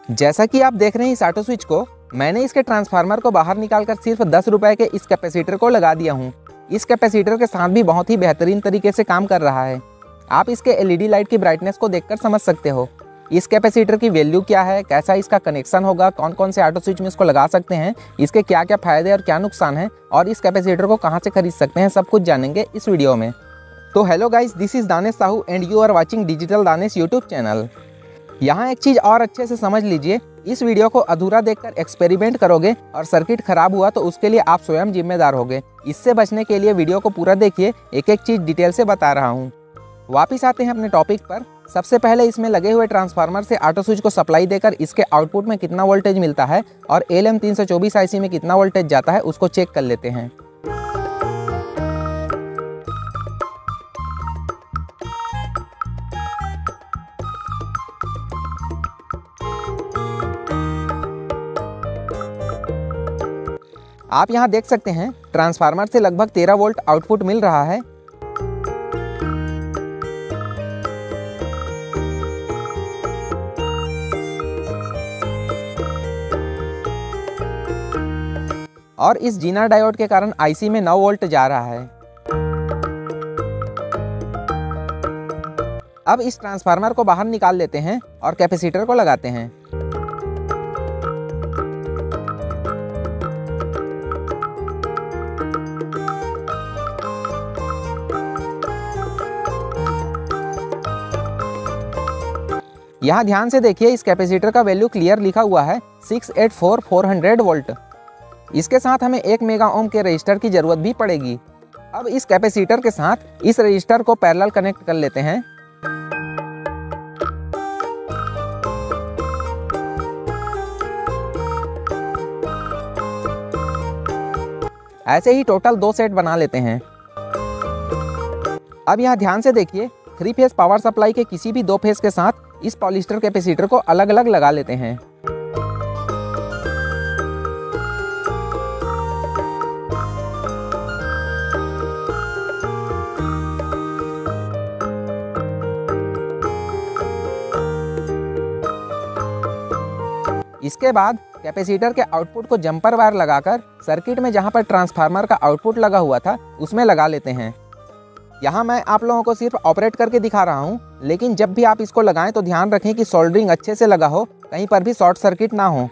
जैसा कि आप देख रहे हैं इस ऑटो स्विच को, मैंने इसके ट्रांसफार्मर को बाहर निकालकर सिर्फ 10 रुपए के इस कैपेसिटर को लगा दिया हूँ। इस कैपेसिटर के साथ भी बहुत ही बेहतरीन तरीके से काम कर रहा है। आप इसके एलईडी लाइट की ब्राइटनेस को देखकर समझ सकते हो इस कैपेसिटर की वैल्यू क्या है, कैसा इसका कनेक्शन होगा, कौन कौन से ऑटो स्विच में इसको लगा सकते हैं, इसके क्या क्या फ़ायदे और क्या नुकसान है और इस कैपेसिटर को कहाँ से खरीद सकते हैं, सब कुछ जानेंगे इस वीडियो में। तो hello guys, this is Danesh Sahu and you are watching digital Danesh YouTube channel. यहाँ एक चीज़ और अच्छे से समझ लीजिए, इस वीडियो को अधूरा देखकर एक्सपेरिमेंट करोगे और सर्किट खराब हुआ तो उसके लिए आप स्वयं जिम्मेदार होगे। इससे बचने के लिए वीडियो को पूरा देखिए, एक एक चीज़ डिटेल से बता रहा हूँ। वापिस आते हैं अपने टॉपिक पर। सबसे पहले इसमें लगे हुए ट्रांसफार्मर से ऑटो स्विच को सप्लाई देकर इसके आउटपुट में कितना वोल्टेज मिलता है और LM324 IC में कितना वोल्टेज जाता है उसको चेक कर लेते हैं। आप यहाँ देख सकते हैं ट्रांसफार्मर से लगभग 13 वोल्ट आउटपुट मिल रहा है। और इस जीना डायोड के कारण IC में 9 वोल्ट जा रहा है। अब इस ट्रांसफार्मर को बाहर निकाल लेते हैं और कैपेसिटर को लगाते हैं। यहाँ ध्यान से देखिए, इस कैपेसिटर का वैल्यू क्लियर लिखा हुआ है 684,400 वोल्ट। इसके साथ हमें 1 मेगा ओम के रजिस्टर की जरूरत भी पड़ेगी। अब इस कैपेसिटर के साथ इस रजिस्टर को पैरेलल कनेक्ट कर लेते हैं। ऐसे ही टोटल 2 सेट बना लेते हैं। अब यहाँ ध्यान से देखिए, 3 फेज पावर सप्लाई के किसी भी 2 फेज के साथ इस पॉलिस्टर कैपेसिटर को अलग अलग लगा लेते हैं। इसके बाद कैपेसिटर के आउटपुट को जंपर वायर लगाकर सर्किट में जहां पर ट्रांसफार्मर का आउटपुट लगा हुआ था उसमें लगा लेते हैं। यहाँ मैं आप लोगों को सिर्फ ऑपरेट करके दिखा रहा हूँ, लेकिन जब भी आप इसको लगाएं तो ध्यान रखें कि सोल्डरिंग अच्छे से लगा हो, कहीं पर भी शॉर्ट सर्किट ना हो।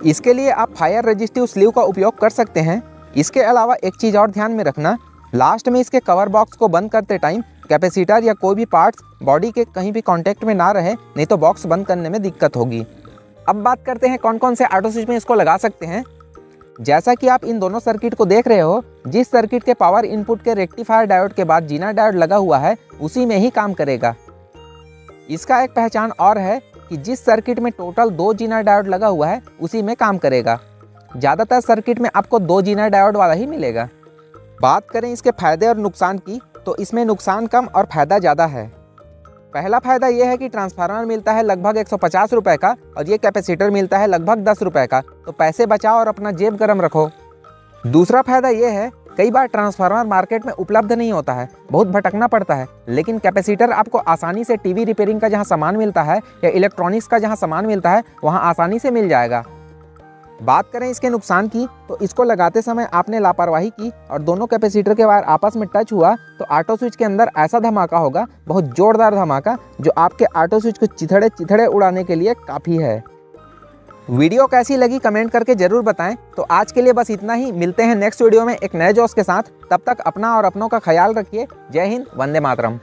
इसके लिए आप फायर रेजिस्टिव स्लीव का उपयोग कर सकते हैं। इसके अलावा एक चीज़ और ध्यान में रखना, लास्ट में इसके कवर बॉक्स को बंद करते टाइम कैपेसिटर या कोई भी पार्ट्स बॉडी के कहीं भी कॉन्टैक्ट में ना रहे, नहीं तो बॉक्स बंद करने में दिक्कत होगी। अब बात करते हैं कौन कौन से ऑटो स्विच में इसको लगा सकते हैं। जैसा कि आप इन दोनों सर्किट को देख रहे हो, जिस सर्किट के पावर इनपुट के रेक्टिफायर डायोड के बाद जीना डायोड लगा हुआ है उसी में ही काम करेगा। इसका एक पहचान और है कि जिस सर्किट में टोटल 2 जीना डायोड लगा हुआ है उसी में काम करेगा। ज़्यादातर सर्किट में आपको 2 जीना डायोड वाला ही मिलेगा। बात करें इसके फायदे और नुकसान की, तो इसमें नुकसान कम और फायदा ज़्यादा है। पहला फायदा यह है कि ट्रांसफार्मर मिलता है लगभग 150 रुपए का और ये कैपेसिटर मिलता है लगभग 10 रुपए का, तो पैसे बचाओ और अपना जेब गर्म रखो। दूसरा फायदा यह है, कई बार ट्रांसफार्मर मार्केट में उपलब्ध नहीं होता है, बहुत भटकना पड़ता है, लेकिन कैपेसिटर आपको आसानी से टीवी रिपेयरिंग का जहां सामान मिलता है या इलेक्ट्रॉनिक्स का जहां सामान मिलता है वहां आसानी से मिल जाएगा। बात करें इसके नुकसान की, तो इसको लगाते समय आपने लापरवाही की और दोनों कैपेसिटर के वायर आपस में टच हुआ तो ऑटो स्विच के अंदर ऐसा धमाका होगा, बहुत जोरदार धमाका, जो आपके ऑटो स्विच को चिथड़े चिथड़े उड़ाने के लिए काफ़ी है। वीडियो कैसी लगी कमेंट करके जरूर बताएं। तो आज के लिए बस इतना ही, मिलते हैं नेक्स्ट वीडियो में एक नए जोश के साथ। तब तक अपना और अपनों का ख्याल रखिए। जय हिंद, वंदे मातरम।